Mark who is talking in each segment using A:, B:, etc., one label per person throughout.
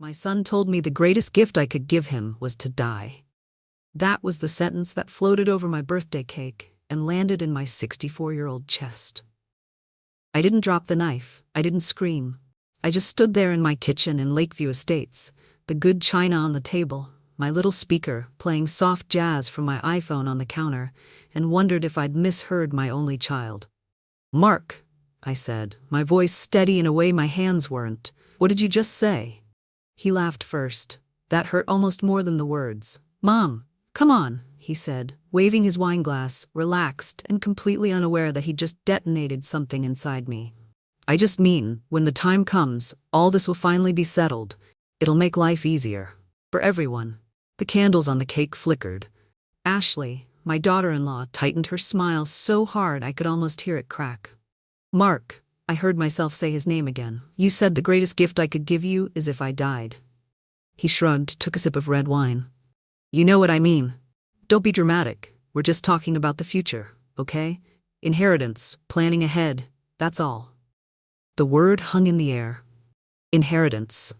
A: My son told me the greatest gift I could give him was to die. That was the sentence that floated over my birthday cake and landed in my 64-year-old chest. I didn't drop the knife. I didn't scream. I just stood there in my kitchen in Lakeview Estates, the good china on the table, my little speaker playing soft jazz from my iPhone on the counter, and wondered if I'd misheard my only child. "Mark," I said, my voice steady in a way my hands weren't. "What did you just say?" He laughed first. That hurt almost more than the words. "Mom, come on," he said, waving his wineglass, relaxed and completely unaware that he'd just detonated something inside me. "I just mean, when the time comes, all this will finally be settled. It'll make life easier. For everyone." The candles on the cake flickered. Ashley, my daughter-in-law, tightened her smile so hard I could almost hear it crack. "Mark," I heard myself say his name again. "You said the greatest gift I could give you is if I died." He shrugged, took a sip of red wine. "You know what I mean. Don't be dramatic. We're just talking about the future, okay? Inheritance, planning ahead, that's all." The word hung in the air. Inheritance.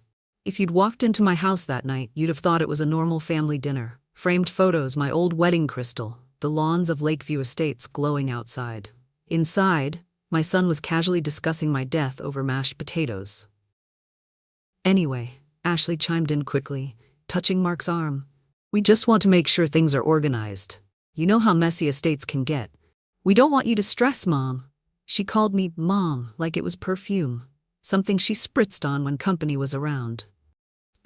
A: If you'd walked into my house that night, you'd have thought it was a normal family dinner. Framed photos, my old wedding crystal, the lawns of Lakeview Estates glowing outside. Inside, my son was casually discussing my death over mashed potatoes. "Anyway," Ashley chimed in quickly, touching Mark's arm, "we just want to make sure things are organized. You know how messy estates can get. We don't want you to stress, Mom." She called me Mom like it was perfume, something she spritzed on when company was around.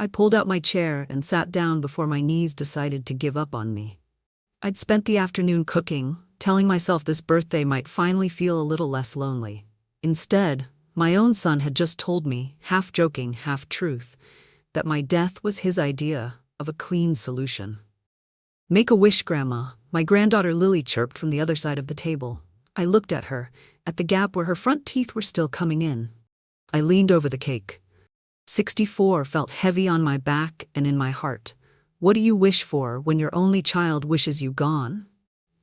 A: I pulled out my chair and sat down before my knees decided to give up on me. I'd spent the afternoon cooking, telling myself this birthday might finally feel a little less lonely. Instead, my own son had just told me, half joking, half truth, that my death was his idea of a clean solution. "Make a wish, Grandma," my granddaughter Lily chirped from the other side of the table. I looked at her, at the gap where her front teeth were still coming in. I leaned over the cake. 64 felt heavy on my back and in my heart. What do you wish for when your only child wishes you gone?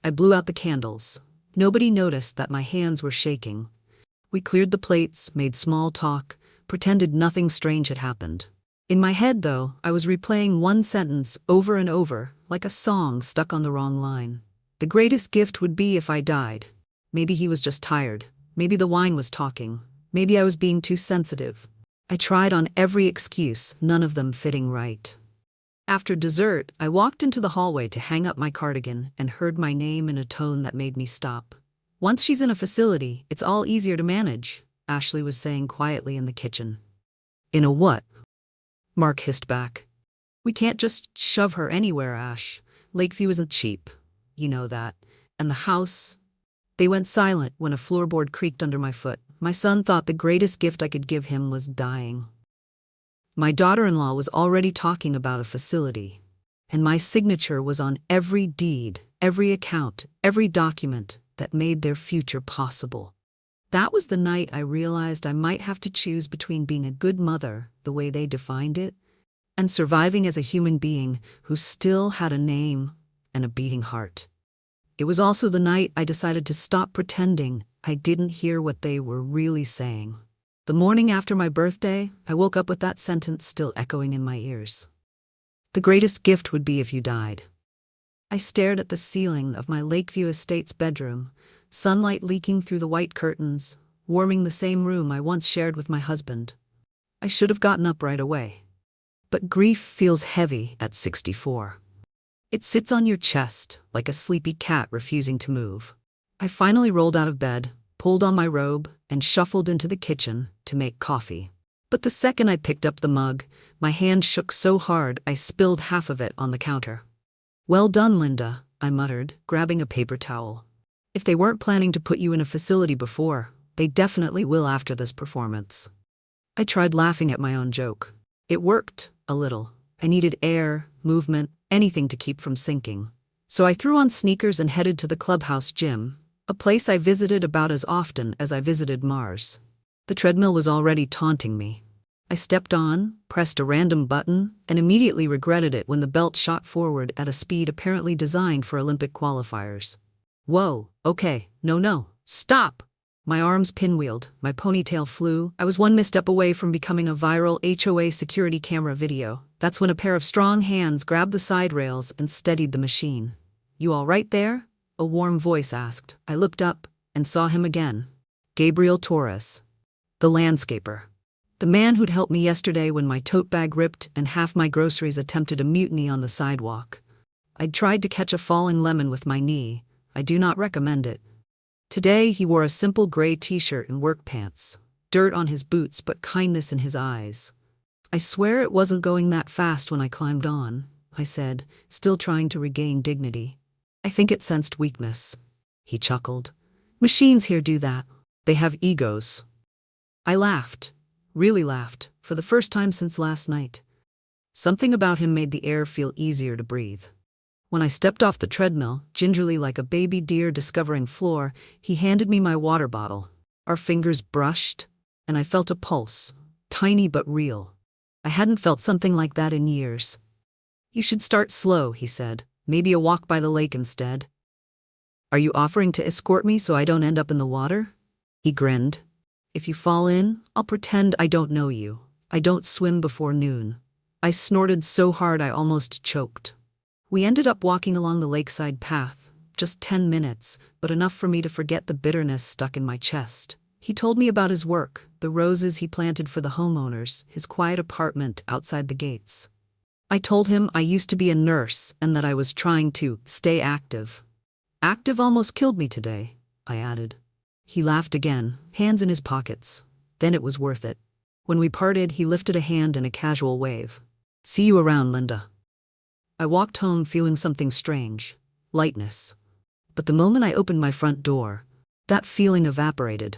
A: I blew out the candles. Nobody noticed that my hands were shaking. We cleared the plates, made small talk, pretended nothing strange had happened. In my head, though, I was replaying one sentence over and over, like a song stuck on the wrong line. The greatest gift would be if I died. Maybe he was just tired. Maybe the wine was talking. Maybe I was being too sensitive. I tried on every excuse, none of them fitting right. After dessert, I walked into the hallway to hang up my cardigan and heard my name in a tone that made me stop. "Once she's in a facility, it's all easier to manage," Ashley was saying quietly in the kitchen. "In a what?" Mark hissed back. "We can't just shove her anywhere, Ash. Lakeview isn't cheap. You know that. And the house..." They went silent when a floorboard creaked under my foot. My son thought the greatest gift I could give him was dying. My daughter-in-law was already talking about a facility, and my signature was on every deed, every account, every document that made their future possible. That was the night I realized I might have to choose between being a good mother, the way they defined it, and surviving as a human being who still had a name and a beating heart. It was also the night I decided to stop pretending I didn't hear what they were really saying. The morning after my birthday, I woke up with that sentence still echoing in my ears. The greatest gift would be if you died. I stared at the ceiling of my Lakeview Estates bedroom, sunlight leaking through the white curtains, warming the same room I once shared with my husband. I should have gotten up right away. But grief feels heavy at 64. It sits on your chest like a sleepy cat refusing to move. I finally rolled out of bed, pulled on my robe, and shuffled into the kitchen to make coffee. But the second I picked up the mug, my hand shook so hard I spilled half of it on the counter. "Well done, Linda," I muttered, grabbing a paper towel. "If they weren't planning to put you in a facility before, they definitely will after this performance." I tried laughing at my own joke. It worked, a little. I needed air, movement, anything to keep from sinking. So I threw on sneakers and headed to the clubhouse gym, a place I visited about as often as I visited Mars. The treadmill was already taunting me. I stepped on, pressed a random button, and immediately regretted it when the belt shot forward at a speed apparently designed for Olympic qualifiers. "Whoa, okay, no, stop!" My arms pinwheeled, my ponytail flew. I was one misstep away from becoming a viral HOA security camera video. That's when a pair of strong hands grabbed the side rails and steadied the machine. "You all right there?" a warm voice asked. I looked up and saw him again. Gabriel Torres, the landscaper. The man who'd helped me yesterday when my tote bag ripped and half my groceries attempted a mutiny on the sidewalk. I'd tried to catch a falling lemon with my knee. I do not recommend it. Today he wore a simple gray t-shirt and work pants. Dirt on his boots but kindness in his eyes. "I swear it wasn't going that fast when I climbed on," I said, still trying to regain dignity. "I think it sensed weakness." He chuckled. "Machines here do that. They have egos." I laughed. Really laughed, for the first time since last night. Something about him made the air feel easier to breathe. When I stepped off the treadmill, gingerly like a baby deer discovering floor, he handed me my water bottle. Our fingers brushed, and I felt a pulse, tiny but real. I hadn't felt something like that in years. "You should start slow," he said. "Maybe a walk by the lake instead." "Are you offering to escort me so I don't end up in the water?" He grinned. "If you fall in, I'll pretend I don't know you. I don't swim before noon." I snorted so hard I almost choked. We ended up walking along the lakeside path, just 10 minutes, but enough for me to forget the bitterness stuck in my chest. He told me about his work, the roses he planted for the homeowners, his quiet apartment outside the gates. I told him I used to be a nurse and that I was trying to stay active. "Active almost killed me today," I added. He laughed again, hands in his pockets. Then it was worth it. When we parted, he lifted a hand in a casual wave. "See you around, Linda." I walked home feeling something strange, lightness. But the moment I opened my front door, that feeling evaporated.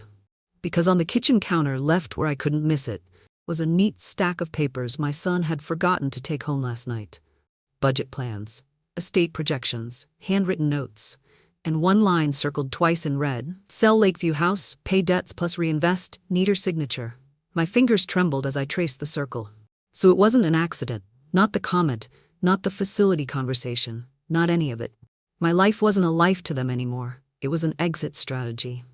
A: Because on the kitchen counter, left where I couldn't miss it, was a neat stack of papers my son had forgotten to take home last night. Budget plans, estate projections, handwritten notes, and one line circled twice in red: "Sell Lakeview house, pay debts plus reinvest, need her signature." My fingers trembled as I traced the circle. So it wasn't an accident, not the comment, not the facility conversation, not any of it. My life wasn't a life to them anymore. It was an exit strategy.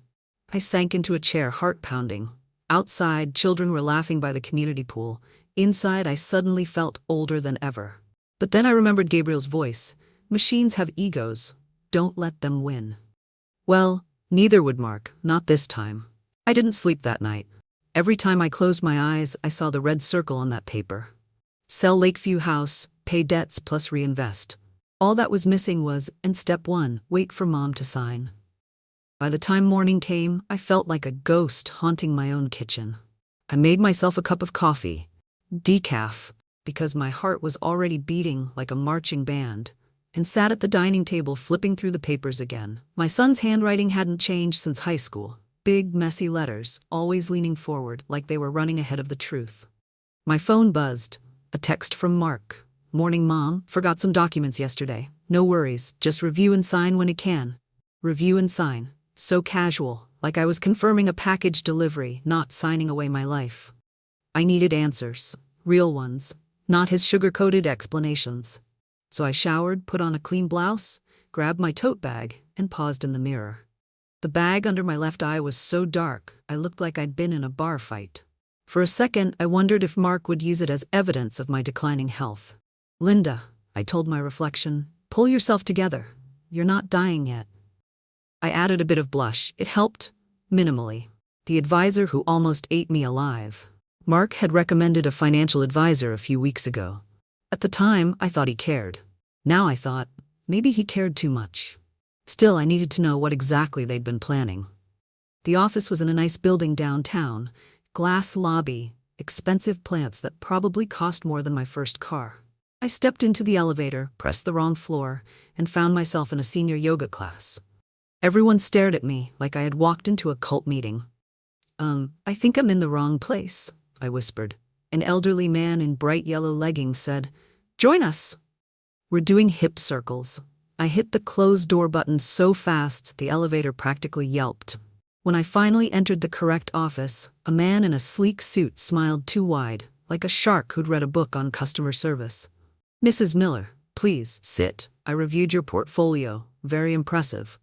A: I sank into a chair, heart pounding. Outside, children were laughing by the community pool. Inside, I suddenly felt older than ever. But then I remembered Gabriel's voice. "Machines have egos. Don't let them win." Well, neither would Mark, not this time. I didn't sleep that night. Every time I closed my eyes, I saw the red circle on that paper. Sell Lakeview house, pay debts plus reinvest. All that was missing was, and step 1, wait for Mom to sign. By the time morning came, I felt like a ghost haunting my own kitchen. I made myself a cup of coffee, decaf, because my heart was already beating like a marching band, and sat at the dining table flipping through the papers again. My son's handwriting hadn't changed since high school. Big, messy letters, always leaning forward like they were running ahead of the truth. My phone buzzed. A text from Mark. "Morning, Mom. Forgot some documents yesterday. No worries, just review and sign when it can." Review and sign. So casual, like I was confirming a package delivery, not signing away my life. I needed answers. Real ones. Not his sugar-coated explanations. So I showered, put on a clean blouse, grabbed my tote bag, and paused in the mirror. The bag under my left eye was so dark, I looked like I'd been in a bar fight. For a second, I wondered if Mark would use it as evidence of my declining health. "Linda," I told my reflection, "pull yourself together. You're not dying yet." I added a bit of blush. It helped, minimally. The advisor who almost ate me alive. Mark had recommended a financial advisor a few weeks ago. At the time, I thought he cared. Now I thought, maybe he cared too much. Still, I needed to know what exactly they'd been planning. The office was in a nice building downtown. Glass lobby, expensive plants that probably cost more than my first car. I stepped into the elevator, pressed the wrong floor, and found myself in a senior yoga class. Everyone stared at me like I had walked into a cult meeting. I think I'm in the wrong place," I whispered. An elderly man in bright yellow leggings said, "Join us." "We're doing hip circles." I hit the closed door button so fast the elevator practically yelped. When I finally entered the correct office, a man in a sleek suit smiled too wide, like a shark who'd read a book on customer service. "Mrs. Miller, please sit. I reviewed your portfolio. Very impressive."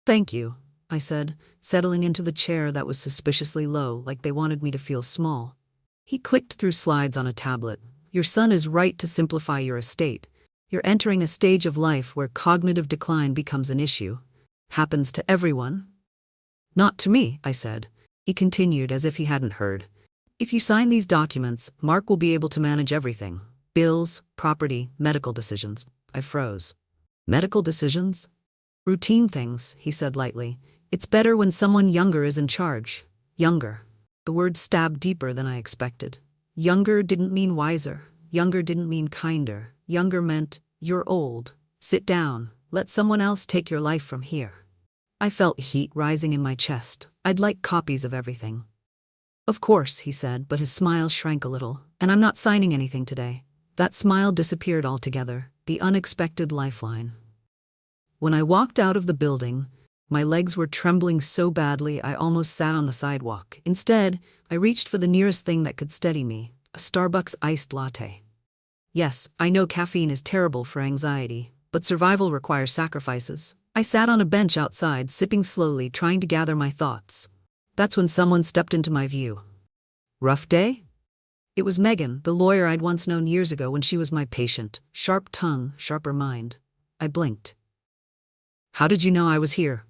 A: "Thank you." I said, settling into the chair that was suspiciously low, like they wanted me to feel small. He clicked through slides on a tablet. Your son is right to simplify your estate. You're entering a stage of life where cognitive decline becomes an issue. Happens to everyone. Not to me, I said. He continued as if he hadn't heard. If you sign these documents, Mark will be able to manage everything. Bills, property, medical decisions. I froze. Medical decisions? Routine things, he said lightly. It's better when someone younger is in charge. Younger. The word stabbed deeper than I expected. Younger didn't mean wiser. Younger didn't mean kinder. Younger meant, you're old. Sit down. Let someone else take your life from here. I felt heat rising in my chest. I'd like copies of everything. Of course, he said, but his smile shrank a little. And I'm not signing anything today. That smile disappeared altogether, the unexpected lifeline. When I walked out of the building, my legs were trembling so badly I almost sat on the sidewalk. Instead, I reached for the nearest thing that could steady me, a Starbucks iced latte. Yes, I know caffeine is terrible for anxiety, but survival requires sacrifices. I sat on a bench outside, sipping slowly, trying to gather my thoughts. That's when someone stepped into my view. Rough day? It was Megan, the lawyer I'd once known years ago when she was my patient. Sharp tongue, sharper mind. I blinked. How did you know I was here?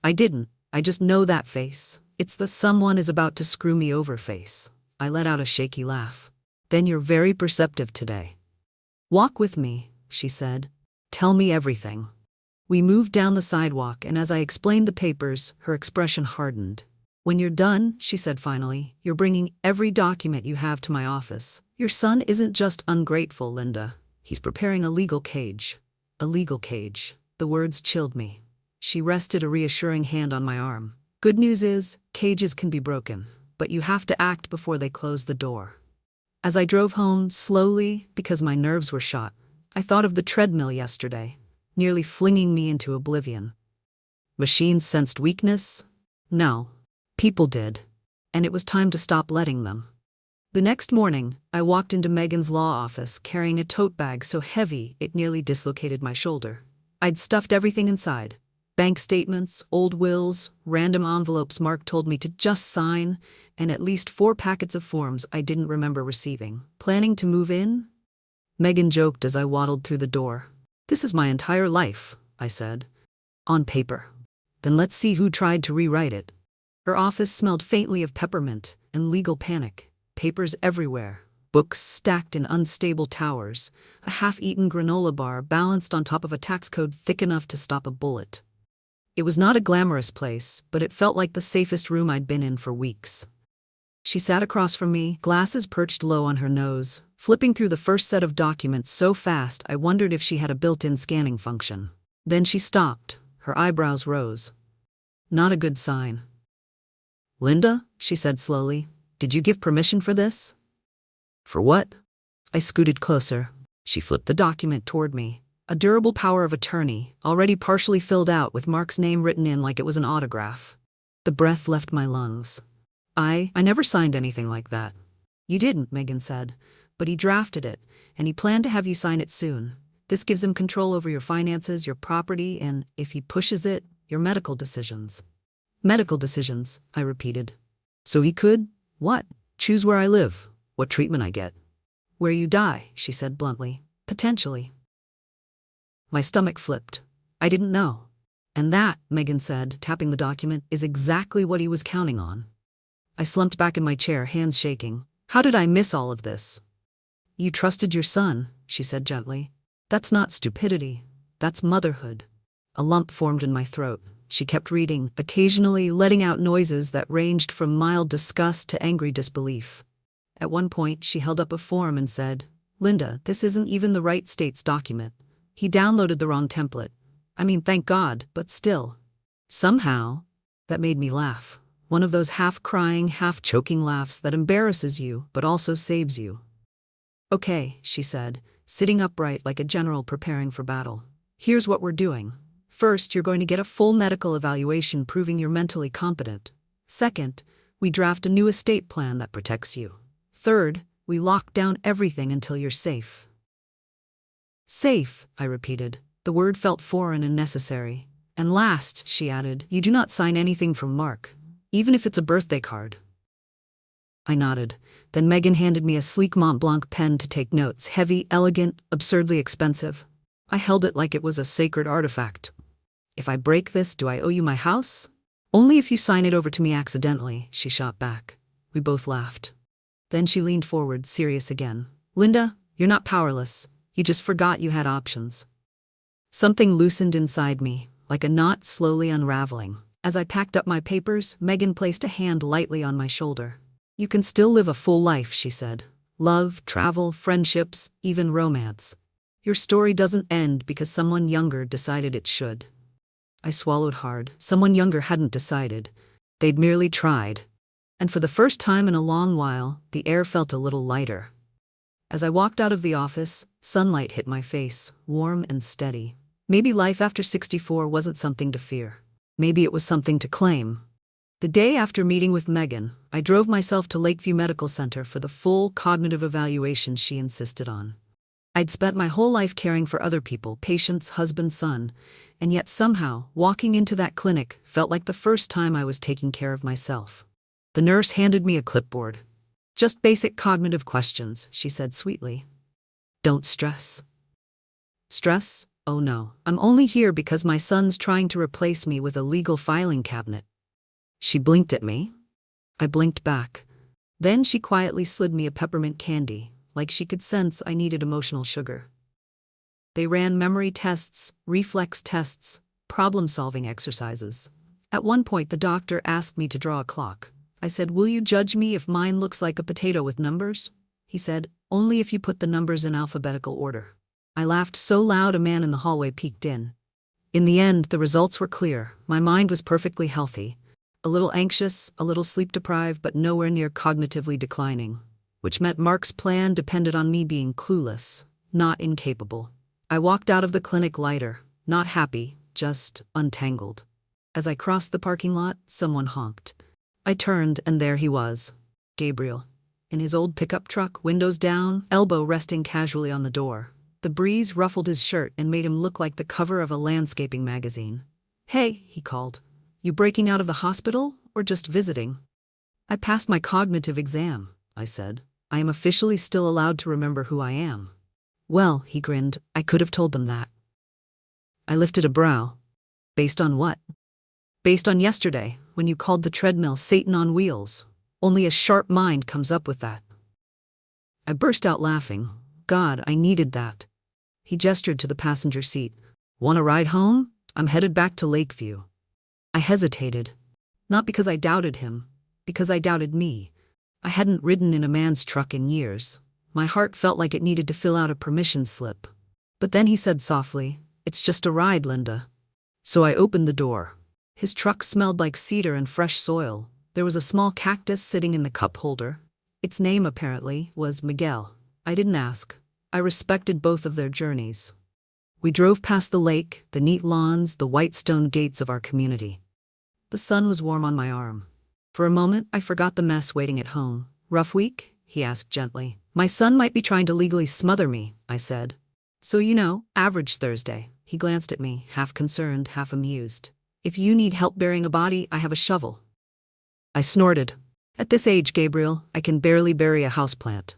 A: I didn't. I just know that face. It's the someone is about to screw me over face. I let out a shaky laugh. Then you're very perceptive today. Walk with me, she said. Tell me everything. We moved down the sidewalk, and as I explained the papers, her expression hardened. When you're done, she said finally, you're bringing every document you have to my office. Your son isn't just ungrateful, Linda. He's preparing a legal cage. A legal cage. The words chilled me. She rested a reassuring hand on my arm. Good news is, cages can be broken, but you have to act before they close the door. As I drove home, slowly, because my nerves were shot, I thought of the treadmill yesterday, nearly flinging me into oblivion. Machines sensed weakness? No. People did. And it was time to stop letting them. The next morning, I walked into Megan's law office carrying a tote bag so heavy it nearly dislocated my shoulder. I'd stuffed everything inside. Bank statements, old wills, random envelopes Mark told me to just sign, and at least 4 packets of forms I didn't remember receiving. Planning to move in? Megan joked as I waddled through the door. This is my entire life, I said. On paper. Then let's see who tried to rewrite it. Her office smelled faintly of peppermint and legal panic. Papers everywhere. Books stacked in unstable towers. A half-eaten granola bar balanced on top of a tax code thick enough to stop a bullet. It was not a glamorous place, but it felt like the safest room I'd been in for weeks. She sat across from me, glasses perched low on her nose, flipping through the first set of documents so fast I wondered if she had a built-in scanning function. Then she stopped. Her eyebrows rose. Not a good sign. Linda, she said slowly, did you give permission for this? For what? I scooted closer. She flipped the document toward me. A durable power of attorney, already partially filled out with Mark's name written in like it was an autograph. The breath left my lungs. I never signed anything like that. You didn't, Megan said, but he drafted it, and he planned to have you sign it soon. This gives him control over your finances, your property, and, if he pushes it, your medical decisions. Medical decisions, I repeated. So he could, what? Choose where I live, what treatment I get. Where you die, she said bluntly. Potentially. My stomach flipped. I didn't know. And that, Megan said, tapping the document, is exactly what he was counting on. I slumped back in my chair, hands shaking. How did I miss all of this? You trusted your son, she said gently. That's not stupidity. That's motherhood. A lump formed in my throat. She kept reading, occasionally letting out noises that ranged from mild disgust to angry disbelief. At one point, she held up a form and said, Linda, this isn't even the right state's document. He downloaded the wrong template. I mean, thank God, but still. Somehow, that made me laugh. One of those half-crying, half-choking laughs that embarrasses you, but also saves you. Okay, she said, sitting upright like a general preparing for battle. Here's what we're doing. First, you're going to get a full medical evaluation proving you're mentally competent. Second, we draft a new estate plan that protects you. Third, we lock down everything until you're safe. Safe, I repeated. The word felt foreign and necessary. And last, she added, you do not sign anything from Mark, even if it's a birthday card. I nodded. Then Megan handed me a sleek Mont Blanc pen to take notes, heavy, elegant, absurdly expensive. I held it like it was a sacred artifact. If I break this, do I owe you my house? Only if you sign it over to me accidentally, she shot back. We both laughed. Then she leaned forward, serious again. Linda, you're not powerless. You just forgot you had options. Something loosened inside me, like a knot slowly unraveling. As I packed up my papers, Megan placed a hand lightly on my shoulder. You can still live a full life, she said. Love, travel, friendships, even romance. Your story doesn't end because someone younger decided it should. I swallowed hard. Someone younger hadn't decided. They'd merely tried. And for the first time in a long while, the air felt a little lighter. As I walked out of the office, sunlight hit my face, warm and steady. Maybe life after 64 wasn't something to fear. Maybe it was something to claim. The day after meeting with Megan, I drove myself to Lakeview Medical Center for the full cognitive evaluation she insisted on. I'd spent my whole life caring for other people, patients, husband, son, and yet somehow, walking into that clinic felt like the first time I was taking care of myself. The nurse handed me a clipboard. Just basic cognitive questions, she said sweetly. Don't stress. Stress? Oh no, I'm only here because my son's trying to replace me with a legal filing cabinet. She blinked at me. I blinked back. Then she quietly slid me a peppermint candy, like she could sense I needed emotional sugar. They ran memory tests, reflex tests, problem-solving exercises. At one point, the doctor asked me to draw a clock. I said, will you judge me if mine looks like a potato with numbers? He said, only if you put the numbers in alphabetical order. I laughed so loud a man in the hallway peeked in. In the end, the results were clear. My mind was perfectly healthy. A little anxious, a little sleep-deprived, but nowhere near cognitively declining. Which meant Mark's plan depended on me being clueless, not incapable. I walked out of the clinic lighter, not happy, just untangled. As I crossed the parking lot, someone honked. I turned, and there he was, Gabriel, in his old pickup truck, windows down, elbow resting casually on the door. The breeze ruffled his shirt and made him look like the cover of a landscaping magazine. Hey, he called. You breaking out of the hospital, or just visiting? I passed my cognitive exam, I said. I am officially still allowed to remember who I am. Well, he grinned, I could have told them that. I lifted a brow. Based on what? Based on yesterday, when you called the treadmill Satan on wheels. Only a sharp mind comes up with that. I burst out laughing. God, I needed that. He gestured to the passenger seat. Want a ride home? I'm headed back to Lakeview. I hesitated. Not because I doubted him, because I doubted me. I hadn't ridden in a man's truck in years. My heart felt like it needed to fill out a permission slip. But then he said softly, it's just a ride, Linda. So I opened the door. His truck smelled like cedar and fresh soil. There was a small cactus sitting in the cup holder. Its name, apparently, was Miguel. I didn't ask. I respected both of their journeys. We drove past the lake, the neat lawns, the white stone gates of our community. The sun was warm on my arm. For a moment, I forgot the mess waiting at home. Rough week? He asked gently. My son might be trying to legally smother me, I said. So average Thursday. He glanced at me, half concerned, half amused. If you need help burying a body, I have a shovel. I snorted. At this age, Gabriel, I can barely bury a houseplant.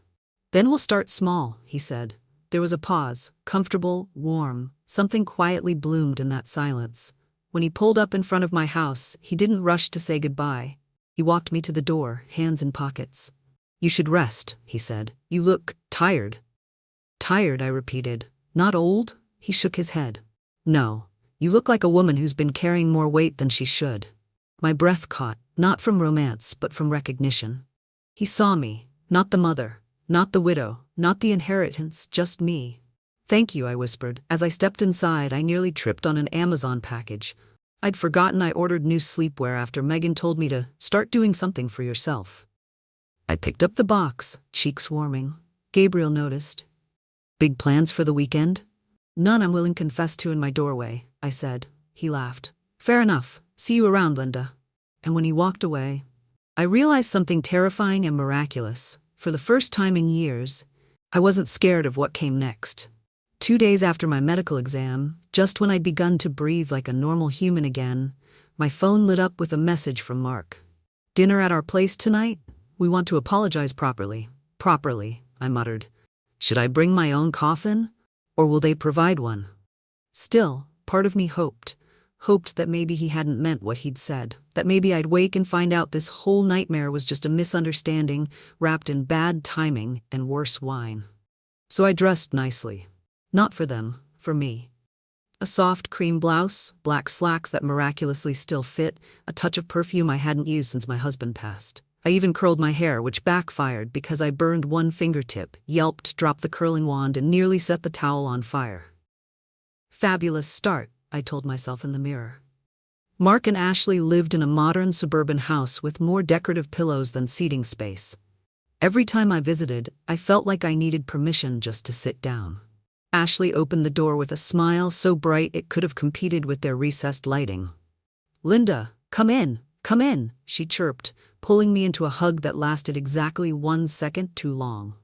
A: Then we'll start small, he said. There was a pause, comfortable, warm. Something quietly bloomed in that silence. When he pulled up in front of my house, he didn't rush to say goodbye. He walked me to the door, hands in pockets. You should rest, he said. You look tired. Tired, I repeated. Not old? He shook his head. No. You look like a woman who's been carrying more weight than she should. My breath caught, not from romance, but from recognition. He saw me, not the mother, not the widow, not the inheritance, just me. Thank you, I whispered. As I stepped inside, I nearly tripped on an Amazon package. I'd forgotten I ordered new sleepwear after Megan told me to start doing something for yourself. I picked up the box, cheeks warming. Gabriel noticed. Big plans for the weekend? None I'm willing to confess to in my doorway, I said. He laughed. Fair enough. See you around, Linda. And when he walked away, I realized something terrifying and miraculous. For the first time in years, I wasn't scared of what came next. 2 days after my medical exam, just when I'd begun to breathe like a normal human again, my phone lit up with a message from Mark. "Dinner at our place tonight? We want to apologize properly." "Properly," I muttered. "Should I bring my own coffin? Or will they provide one?" Still, part of me hoped that maybe he hadn't meant what he'd said, that maybe I'd wake and find out this whole nightmare was just a misunderstanding wrapped in bad timing and worse wine. So I dressed nicely. Not for them, for me. A soft cream blouse, black slacks that miraculously still fit, a touch of perfume I hadn't used since my husband passed. I even curled my hair, which backfired because I burned one fingertip, yelped, dropped the curling wand, and nearly set the towel on fire. Fabulous start, I told myself in the mirror. Mark and Ashley lived in a modern suburban house with more decorative pillows than seating space. Every time I visited, I felt like I needed permission just to sit down. Ashley opened the door with a smile so bright it could have competed with their recessed lighting. "Linda, come in, she chirped, pulling me into a hug that lasted exactly 1 second too long.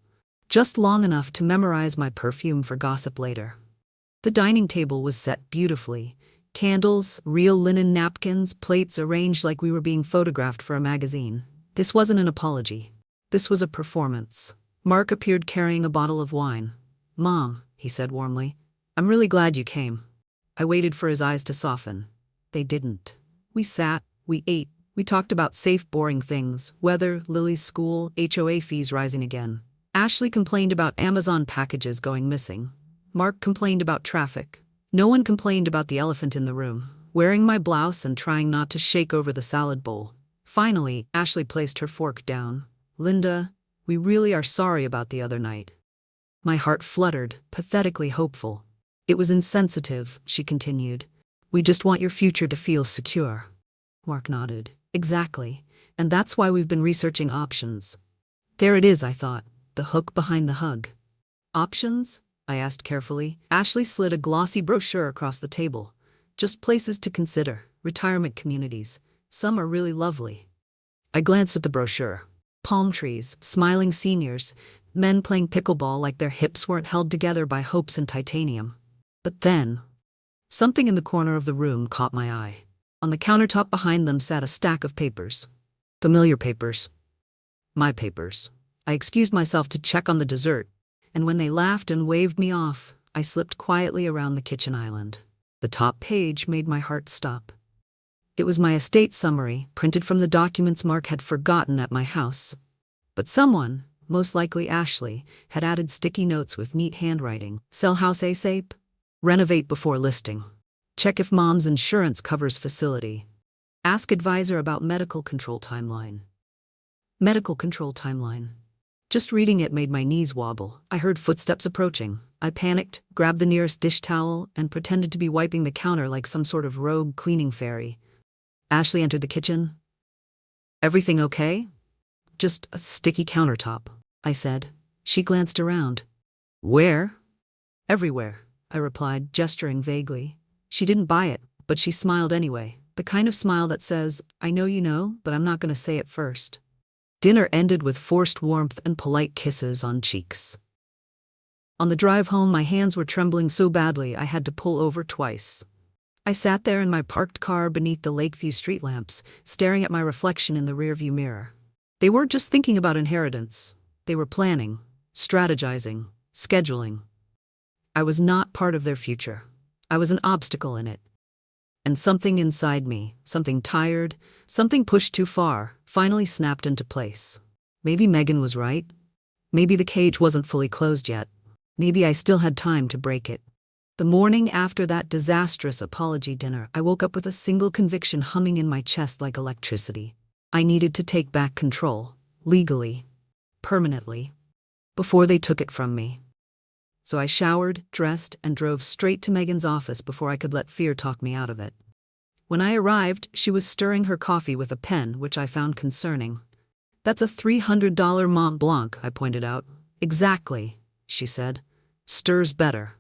A: Just long enough to memorize my perfume for gossip later. The dining table was set beautifully. Candles, real linen napkins, plates arranged like we were being photographed for a magazine. This wasn't an apology. This was a performance. Mark appeared carrying a bottle of wine. "Mom," he said warmly, "I'm really glad you came." I waited for his eyes to soften. They didn't. We sat, we ate, we talked about safe, boring things, weather, Lily's school, HOA fees rising again. Ashley complained about Amazon packages going missing. Mark complained about traffic. No one complained about the elephant in the room, wearing my blouse and trying not to shake over the salad bowl. Finally, Ashley placed her fork down. "Linda, we really are sorry about the other night." My heart fluttered, pathetically hopeful. "It was insensitive," she continued. "We just want your future to feel secure." Mark nodded. "Exactly. And that's why we've been researching options." There it is, I thought, the hook behind the hug. "Options?" I asked carefully. Ashley slid a glossy brochure across the table. "Just places to consider, retirement communities. Some are really lovely." I glanced at the brochure. Palm trees, smiling seniors, men playing pickleball like their hips weren't held together by hopes and titanium. But then, something in the corner of the room caught my eye. On the countertop behind them sat a stack of papers. Familiar papers. My papers. I excused myself to check on the dessert, and when they laughed and waved me off, I slipped quietly around the kitchen island. The top page made my heart stop. It was my estate summary, printed from the documents Mark had forgotten at my house. But someone, most likely Ashley, had added sticky notes with neat handwriting. "Sell house ASAP. Renovate before listing. Check if mom's insurance covers facility. Ask advisor about medical control timeline." Medical control timeline. Just reading it made my knees wobble. I heard footsteps approaching. I panicked, grabbed the nearest dish towel, and pretended to be wiping the counter like some sort of rogue cleaning fairy. Ashley entered the kitchen. "Everything okay?" "Just a sticky countertop," I said. She glanced around. "Where?" "Everywhere," I replied, gesturing vaguely. She didn't buy it, but she smiled anyway, the kind of smile that says, "I know you know, but I'm not going to say it first." Dinner ended with forced warmth and polite kisses on cheeks. On the drive home, my hands were trembling so badly I had to pull over twice. I sat there in my parked car beneath the Lakeview street lamps, staring at my reflection in the rearview mirror. They weren't just thinking about inheritance. They were planning, strategizing, scheduling. I was not part of their future. I was an obstacle in it. And something inside me, something tired, something pushed too far, finally snapped into place. Maybe Megan was right. Maybe the cage wasn't fully closed yet. Maybe I still had time to break it. The morning after that disastrous apology dinner, I woke up with a single conviction humming in my chest like electricity. I needed to take back control, legally, permanently, before they took it from me. So I showered, dressed, and drove straight to Megan's office before I could let fear talk me out of it. When I arrived, she was stirring her coffee with a pen, which I found concerning. "That's a $300 Mont Blanc," I pointed out. "Exactly," she said. "Stirs better."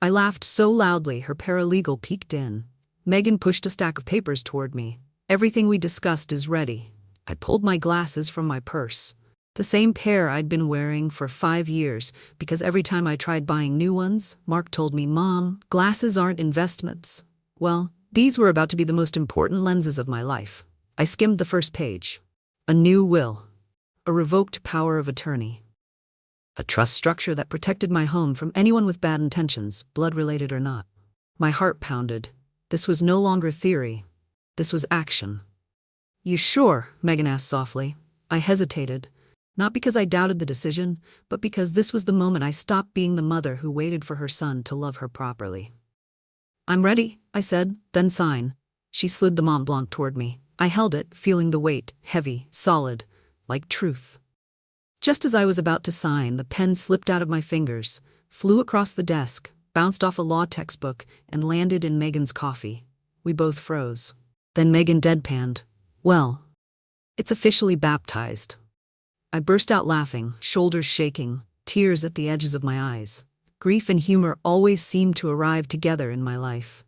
A: I laughed so loudly her paralegal peeked in. Megan pushed a stack of papers toward me. "Everything we discussed is ready." I pulled my glasses from my purse. The same pair I'd been wearing for 5 years, because every time I tried buying new ones, Mark told me, "Mom, glasses aren't investments." Well, these were about to be the most important lenses of my life. I skimmed the first page. A new will. A revoked power of attorney. A trust structure that protected my home from anyone with bad intentions, blood-related or not. My heart pounded. This was no longer theory. This was action. "You sure?" Megan asked softly. I hesitated. Not because I doubted the decision, but because this was the moment I stopped being the mother who waited for her son to love her properly. "I'm ready," I said, "then sign." She slid the Mont Blanc toward me. I held it, feeling the weight, heavy, solid, like truth. Just as I was about to sign, the pen slipped out of my fingers, flew across the desk, bounced off a law textbook, and landed in Megan's coffee. We both froze. Then Megan deadpanned, "Well, it's officially baptized." I burst out laughing, shoulders shaking, tears at the edges of my eyes. Grief and humor always seemed to arrive together in my life.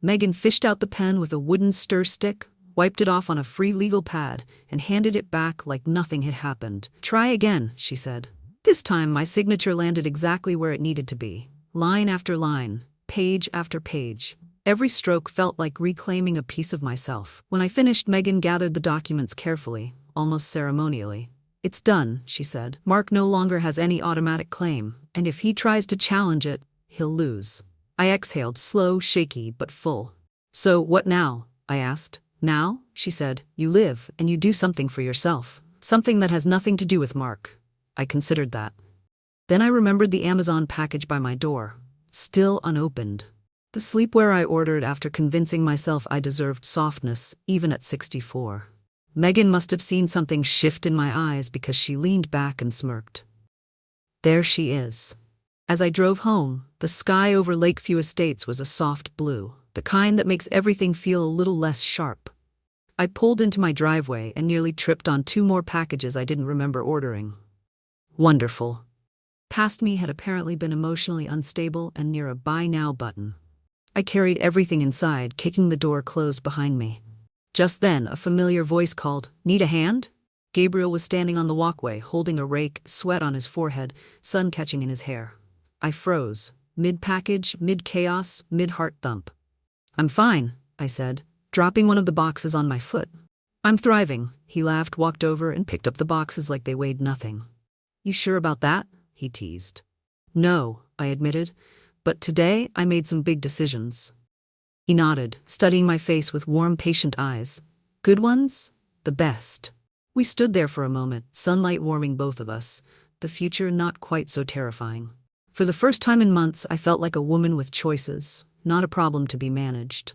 A: Megan fished out the pen with a wooden stir stick, wiped it off on a free legal pad, and handed it back like nothing had happened. "Try again," she said. This time my signature landed exactly where it needed to be. Line after line, page after page. Every stroke felt like reclaiming a piece of myself. When I finished, Megan gathered the documents carefully, almost ceremonially. "It's done," she said. "Mark no longer has any automatic claim, and if he tries to challenge it, he'll lose." I exhaled, slow, shaky, but full. "So, what now?" I asked. "Now," she said, "you live and you do something for yourself. Something that has nothing to do with Mark." I considered that. Then I remembered the Amazon package by my door, still unopened. The sleepwear I ordered after convincing myself I deserved softness, even at 64. Megan must have seen something shift in my eyes because she leaned back and smirked. There she is. As I drove home, the sky over Lakeview Estates was a soft blue, the kind that makes everything feel a little less sharp. I pulled into my driveway and nearly tripped on 2 more packages I didn't remember ordering. Wonderful. Past me had apparently been emotionally unstable and near a buy now button. I carried everything inside, kicking the door closed behind me. Just then, a familiar voice called, "Need a hand?" Gabriel was standing on the walkway, holding a rake, sweat on his forehead, sun catching in his hair. I froze, mid-package, mid-chaos, mid-heart thump. "I'm fine," I said, dropping one of the boxes on my foot. "I'm thriving," he laughed, walked over, and picked up the boxes like they weighed nothing. "You sure about that?" he teased. "No," I admitted, "but today I made some big decisions." He nodded, studying my face with warm, patient eyes. "Good ones? The best." We stood there for a moment, sunlight warming both of us, the future not quite so terrifying. For the first time in months, I felt like a woman with choices, not a problem to be managed.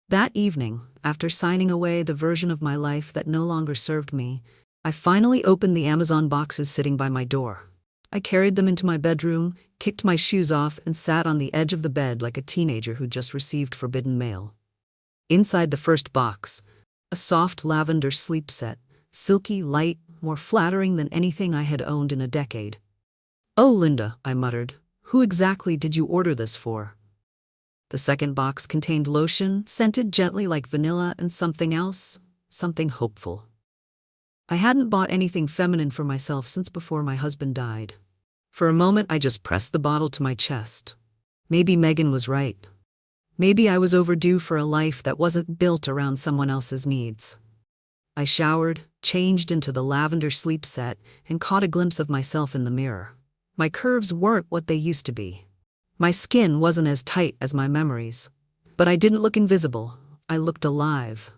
A: That evening, after signing away the version of my life that no longer served me, I finally opened the Amazon boxes sitting by my door. I carried them into my bedroom, kicked my shoes off, and sat on the edge of the bed like a teenager who'd just received forbidden mail. Inside the first box, a soft lavender sleep set, silky, light, more flattering than anything I had owned in a decade. "Oh, Linda," I muttered, "who exactly did you order this for?" The second box contained lotion, scented gently like vanilla, and something else, something hopeful. I hadn't bought anything feminine for myself since before my husband died. For a moment, I just pressed the bottle to my chest. Maybe Megan was right. Maybe I was overdue for a life that wasn't built around someone else's needs. I showered, changed into the lavender sleep set, and caught a glimpse of myself in the mirror. My curves weren't what they used to be. My skin wasn't as tight as my memories. But I didn't look invisible. I looked alive.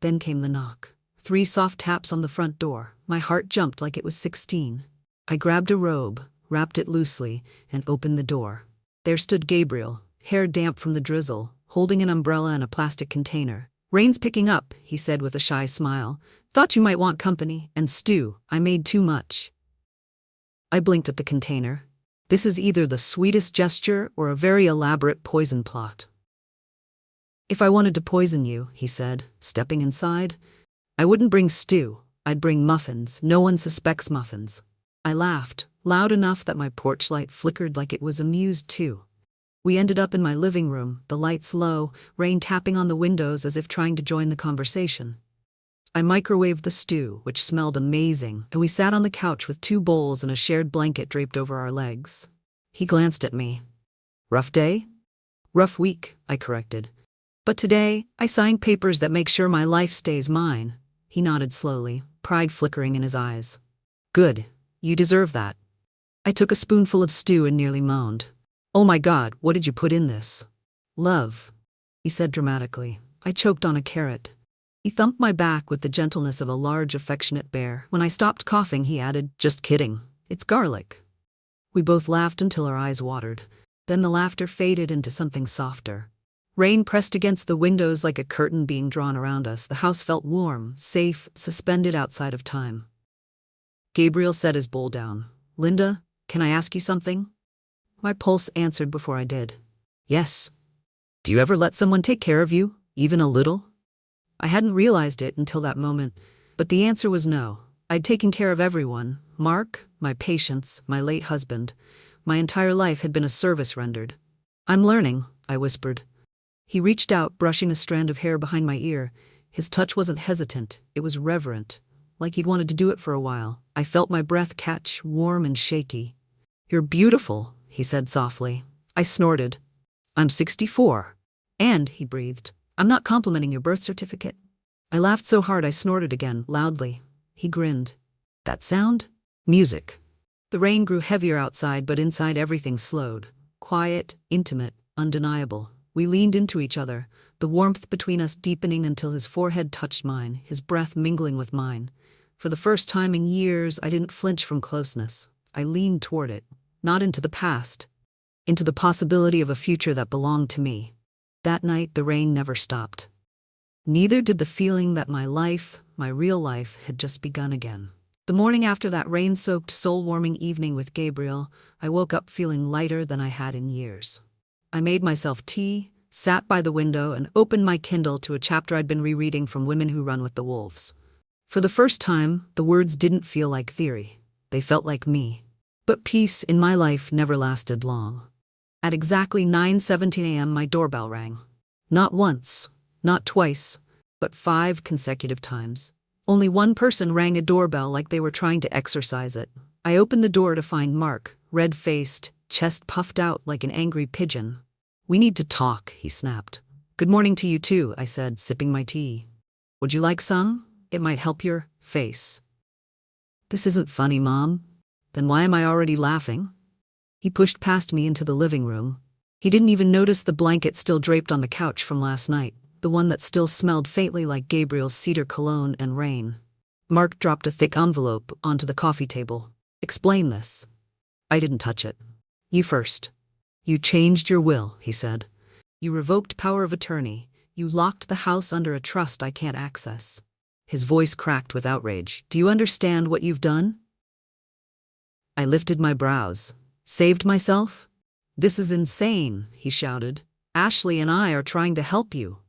A: Then came the knock. 3 soft taps on the front door. My heart jumped like it was 16. I grabbed a robe, wrapped it loosely, and opened the door. There stood Gabriel, hair damp from the drizzle, holding an umbrella and a plastic container. "Rain's picking up," he said with a shy smile. "Thought you might want company, and stew. I made too much." I blinked at the container. This is either the sweetest gesture or a very elaborate poison plot. "If I wanted to poison you," he said, stepping inside, "I wouldn't bring stew. I'd bring muffins. No one suspects muffins." I laughed, loud enough that my porch light flickered like it was amused too. We ended up in my living room, the lights low, rain tapping on the windows as if trying to join the conversation. I microwaved the stew, which smelled amazing, and we sat on the couch with 2 bowls and a shared blanket draped over our legs. He glanced at me. Rough day? Rough week, I corrected. But today, I signed papers that make sure my life stays mine. He nodded slowly, pride flickering in his eyes. Good. You deserve that. I took a spoonful of stew and nearly moaned. Oh my God, what did you put in this? Love, he said dramatically. I choked on a carrot. He thumped my back with the gentleness of a large, affectionate bear. When I stopped coughing, he added, just kidding. It's garlic. We both laughed until our eyes watered. Then the laughter faded into something softer. Rain pressed against the windows like a curtain being drawn around us. The house felt warm, safe, suspended outside of time. Gabriel set his bowl down. Linda, can I ask you something? My pulse answered before I did. Yes. Do you ever let someone take care of you, even a little? I hadn't realized it until that moment, but the answer was no. I'd taken care of everyone. Mark, my patients, my late husband. My entire life had been a service rendered. I'm learning, I whispered. He reached out, brushing a strand of hair behind my ear. His touch wasn't hesitant, it was reverent, like he'd wanted to do it for a while. I felt my breath catch, warm and shaky. You're beautiful, he said softly. I snorted. I'm 64. And, he breathed, I'm not complimenting your birth certificate. I laughed so hard I snorted again, loudly. He grinned. That sound? Music. The rain grew heavier outside, but inside everything slowed. Quiet, intimate, undeniable. We leaned into each other, the warmth between us deepening until his forehead touched mine, his breath mingling with mine. For the first time in years, I didn't flinch from closeness. I leaned toward it, not into the past, into the possibility of a future that belonged to me. That night, the rain never stopped. Neither did the feeling that my life, my real life, had just begun again. The morning after that rain-soaked, soul-warming evening with Gabriel, I woke up feeling lighter than I had in years. I made myself tea, sat by the window, and opened my Kindle to a chapter I'd been rereading from Women Who Run with the Wolves. For the first time, the words didn't feel like theory. They felt like me. But peace in my life never lasted long. At exactly 9:17 a.m., my doorbell rang. Not once, not twice, but 5 consecutive times. Only one person rang a doorbell like they were trying to exorcise it. I opened the door to find Mark, red-faced, chest puffed out like an angry pigeon. We need to talk, he snapped. Good morning to you too, I said, sipping my tea. Would you like some? It might help your face. This isn't funny, Mom. Then why am I already laughing? He pushed past me into the living room. He didn't even notice the blanket still draped on the couch from last night, the one that still smelled faintly like Gabriel's cedar cologne and rain. Mark dropped a thick envelope onto the coffee table. Explain this. I didn't touch it. You first. You changed your will, he said. You revoked power of attorney. You locked the house under a trust I can't access. His voice cracked with outrage. Do you understand what you've done? I lifted my brows. Saved myself? This is insane, he shouted. Ashley and I are trying to help you.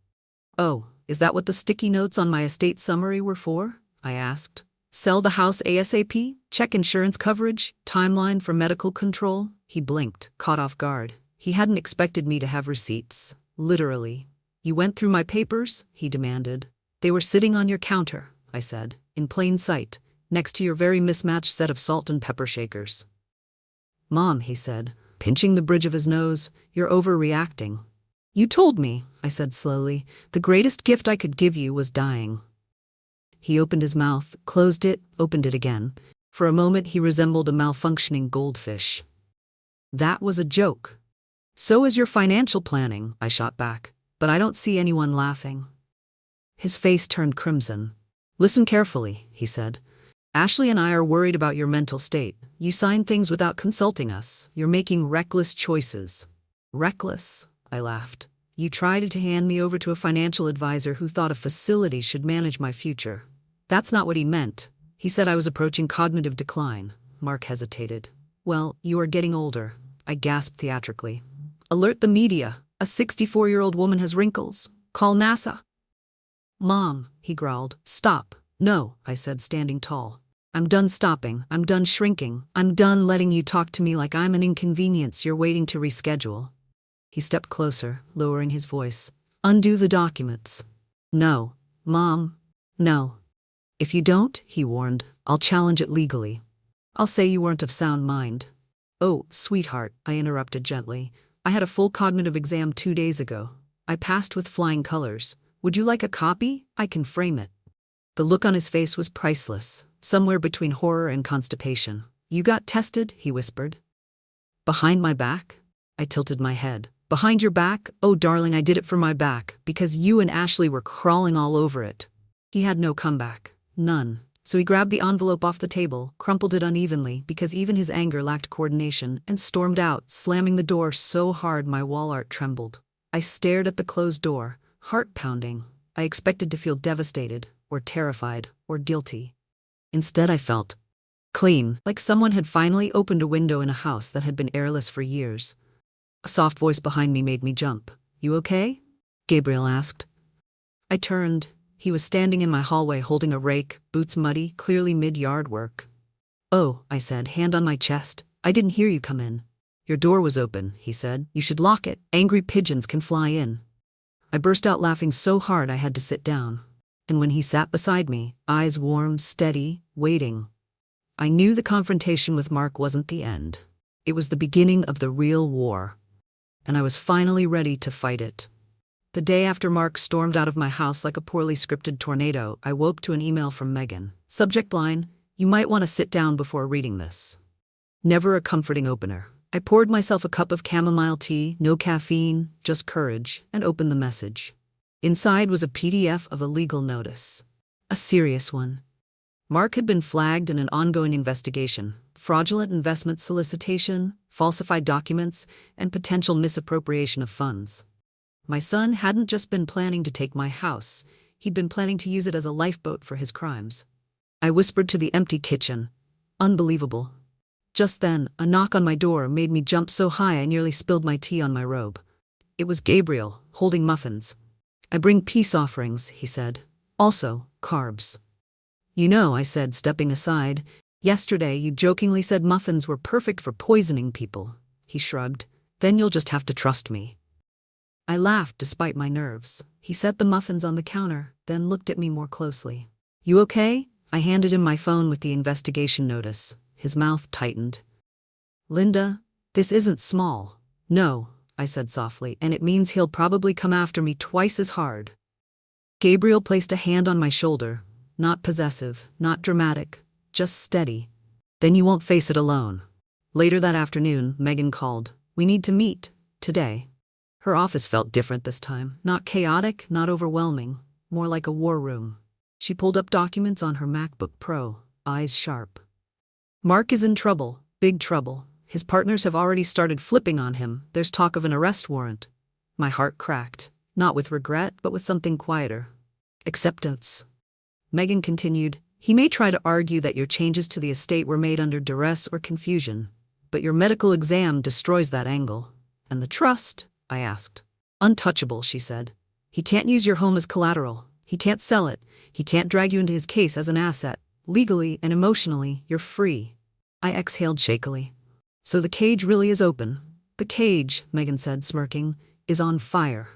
A: Oh, is that what the sticky notes on my estate summary were for? I asked. Sell the house ASAP? Check insurance coverage? Timeline for medical control? He blinked, caught off guard. He hadn't expected me to have receipts. Literally. You went through my papers? He demanded. They were sitting on your counter, I said, in plain sight, next to your very mismatched set of salt and pepper shakers. Mom, he said, pinching the bridge of his nose, you're overreacting. You told me, I said slowly, the greatest gift I could give you was dying. He opened his mouth, closed it, opened it again. For a moment he resembled a malfunctioning goldfish. That was a joke. So is your financial planning, I shot back, but I don't see anyone laughing. His face turned crimson. Listen carefully, he said. Ashley and I are worried about your mental state. You sign things without consulting us. You're making reckless choices. Reckless? I laughed. You tried to hand me over to a financial advisor who thought a facility should manage my future. That's not what he meant. He said I was approaching cognitive decline. Mark hesitated. Well, you are getting older, I gasped theatrically. Alert the media. A 64-year-old woman has wrinkles. Call NASA. Mom, he growled. Stop. No, I said, standing tall. I'm done stopping. I'm done shrinking. I'm done letting you talk to me like I'm an inconvenience you're waiting to reschedule. He stepped closer, lowering his voice. Undo the documents. No. Mom. No. If you don't, he warned, I'll challenge it legally. I'll say you weren't of sound mind. Oh, sweetheart, I interrupted gently. I had a full cognitive exam 2 days ago. I passed with flying colors. Would you like a copy? I can frame it. The look on his face was priceless, somewhere between horror and constipation. You got tested, he whispered. Behind my back? I tilted my head. Behind your back? Oh, darling, I did it for my back, because you and Ashley were crawling all over it. He had no comeback. None. So he grabbed the envelope off the table, crumpled it unevenly because even his anger lacked coordination, and stormed out, slamming the door so hard my wall art trembled. I stared at the closed door, heart pounding. I expected to feel devastated, or terrified, or guilty. Instead I felt clean, like someone had finally opened a window in a house that had been airless for years. A soft voice behind me made me jump. You okay? Gabriel asked. I turned. He was standing in my hallway holding a rake, boots muddy, clearly mid-yard work. Oh, I said, hand on my chest. I didn't hear you come in. Your door was open, he said. You should lock it. Angry pigeons can fly in. I burst out laughing so hard I had to sit down. And when he sat beside me, eyes warm, steady, waiting, I knew the confrontation with Mark wasn't the end. It was the beginning of the real war. And I was finally ready to fight it. The day after Mark stormed out of my house like a poorly scripted tornado, I woke to an email from Megan. Subject line, you might want to sit down before reading this. Never a comforting opener. I poured myself a cup of chamomile tea, no caffeine, just courage, and opened the message. Inside was a PDF of a legal notice. A serious one. Mark had been flagged in an ongoing investigation. Fraudulent investment solicitation, falsified documents, and potential misappropriation of funds. My son hadn't just been planning to take my house, he'd been planning to use it as a lifeboat for his crimes. I whispered to the empty kitchen. Unbelievable. Just then, a knock on my door made me jump so high I nearly spilled my tea on my robe. It was Gabriel, holding muffins. I bring peace offerings, he said. Also, carbs. You know, I said, stepping aside. Yesterday you jokingly said muffins were perfect for poisoning people. He shrugged. Then you'll just have to trust me. I laughed despite my nerves. He set the muffins on the counter, then looked at me more closely. You okay? I handed him my phone with the investigation notice. His mouth tightened. Linda, this isn't small. No, I said softly, and it means he'll probably come after me twice as hard. Gabriel placed a hand on my shoulder. Not possessive, not dramatic, just steady. Then you won't face it alone. Later that afternoon, Megan called. We need to meet, today. Her office felt different this time. Not chaotic, not overwhelming. More like a war room. She pulled up documents on her MacBook Pro, eyes sharp. Mark is in trouble, big trouble. His partners have already started flipping on him. There's talk of an arrest warrant. My heart cracked, not with regret, but with something quieter. Acceptance. Megan continued, he may try to argue that your changes to the estate were made under duress or confusion, but your medical exam destroys that angle. And the trust? I asked. Untouchable, she said. He can't use your home as collateral. He can't sell it. He can't drag you into his case as an asset. Legally and emotionally, you're free. I exhaled shakily. So the cage really is open. The cage, Megan said, smirking, is on fire.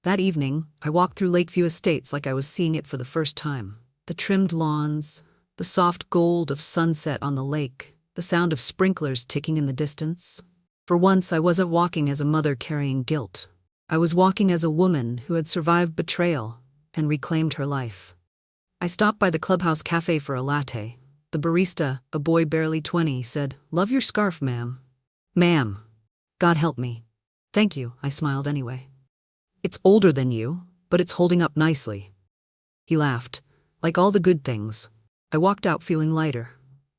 A: That evening, I walked through Lakeview Estates like I was seeing it for the first time. The trimmed lawns, the soft gold of sunset on the lake, the sound of sprinklers ticking in the distance. For once, I wasn't walking as a mother carrying guilt. I was walking as a woman who had survived betrayal and reclaimed her life. I stopped by the clubhouse cafe for a latte. The barista, a boy barely 20, said, Love your scarf, ma'am. Ma'am. God help me. Thank you, I smiled anyway. It's older than you, but it's holding up nicely. He laughed. Like all the good things. I walked out feeling lighter.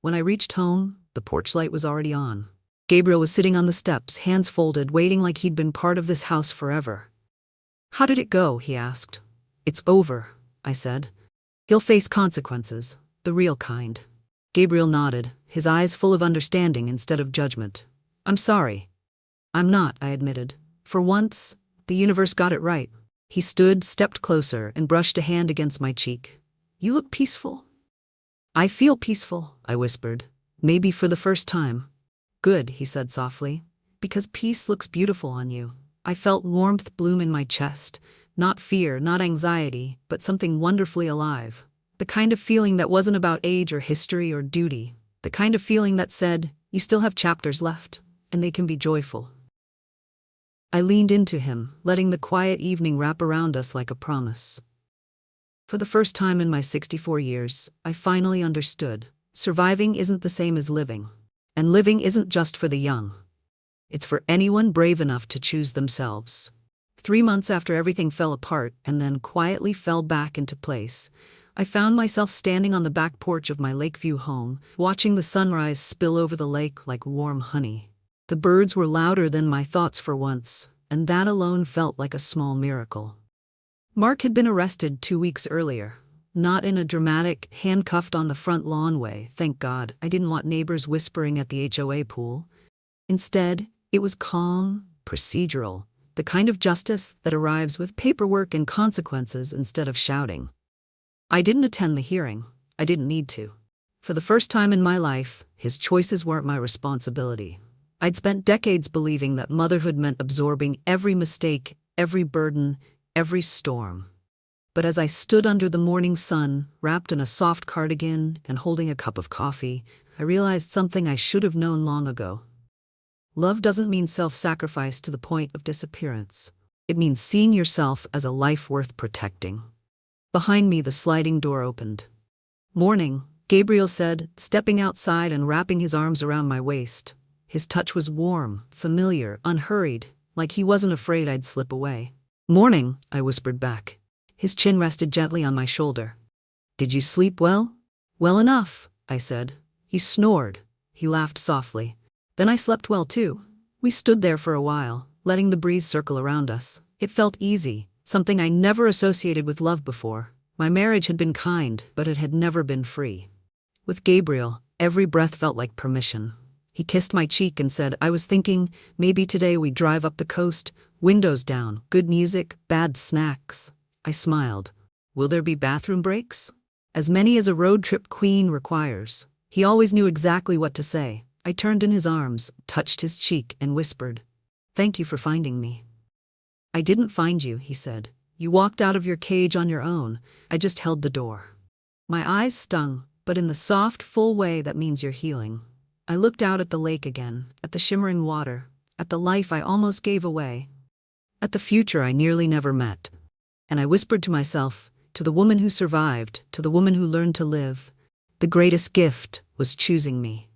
A: When I reached home, the porch light was already on. Gabriel was sitting on the steps, hands folded, waiting like he'd been part of this house forever. How did it go? He asked. It's over, I said. He'll face consequences, the real kind. Gabriel nodded, his eyes full of understanding instead of judgment. I'm sorry. I'm not, I admitted. For once, the universe got it right. He stood, stepped closer, and brushed a hand against my cheek. You look peaceful. I feel peaceful, I whispered. Maybe for the first time. Good, he said softly. Because peace looks beautiful on you. I felt warmth bloom in my chest. Not fear, not anxiety, but something wonderfully alive. The kind of feeling that wasn't about age or history or duty. The kind of feeling that said, you still have chapters left, and they can be joyful. I leaned into him, letting the quiet evening wrap around us like a promise. For the first time in my 64 years, I finally understood. Surviving isn't the same as living. And living isn't just for the young. It's for anyone brave enough to choose themselves. 3 months after everything fell apart and then quietly fell back into place, I found myself standing on the back porch of my Lakeview home, watching the sunrise spill over the lake like warm honey. The birds were louder than my thoughts for once, and that alone felt like a small miracle. Mark had been arrested 2 weeks earlier. Not in a dramatic, handcuffed on the front lawn way, thank God. I didn't want neighbors whispering at the HOA pool. Instead, it was calm, procedural, the kind of justice that arrives with paperwork and consequences instead of shouting. I didn't attend the hearing. I didn't need to. For the first time in my life, his choices weren't my responsibility. I'd spent decades believing that motherhood meant absorbing every mistake, every burden, every storm. But as I stood under the morning sun, wrapped in a soft cardigan and holding a cup of coffee, I realized something I should have known long ago. Love doesn't mean self-sacrifice to the point of disappearance. It means seeing yourself as a life worth protecting. Behind me, the sliding door opened. "Morning," Gabriel said, stepping outside and wrapping his arms around my waist. His touch was warm, familiar, unhurried, like he wasn't afraid I'd slip away. "Morning," I whispered back. His chin rested gently on my shoulder. "Did you sleep well?" "Well enough," I said. He snored. He laughed softly. Then I slept well too. We stood there for a while, letting the breeze circle around us. It felt easy, something I never associated with love before. My marriage had been kind, but it had never been free. With Gabriel, every breath felt like permission. He kissed my cheek and said, "I was thinking, maybe today we drive up the coast, windows down, good music, bad snacks." I smiled. "Will there be bathroom breaks?" "As many as a road trip queen requires." He always knew exactly what to say. I turned in his arms, touched his cheek, and whispered, "Thank you for finding me." "I didn't find you," he said. "You walked out of your cage on your own. I just held the door." My eyes stung, but in the soft, full way that means you're healing. I looked out at the lake again, at the shimmering water, at the life I almost gave away, at the future I nearly never met. And I whispered to myself, to the woman who survived, to the woman who learned to live, the greatest gift was choosing me.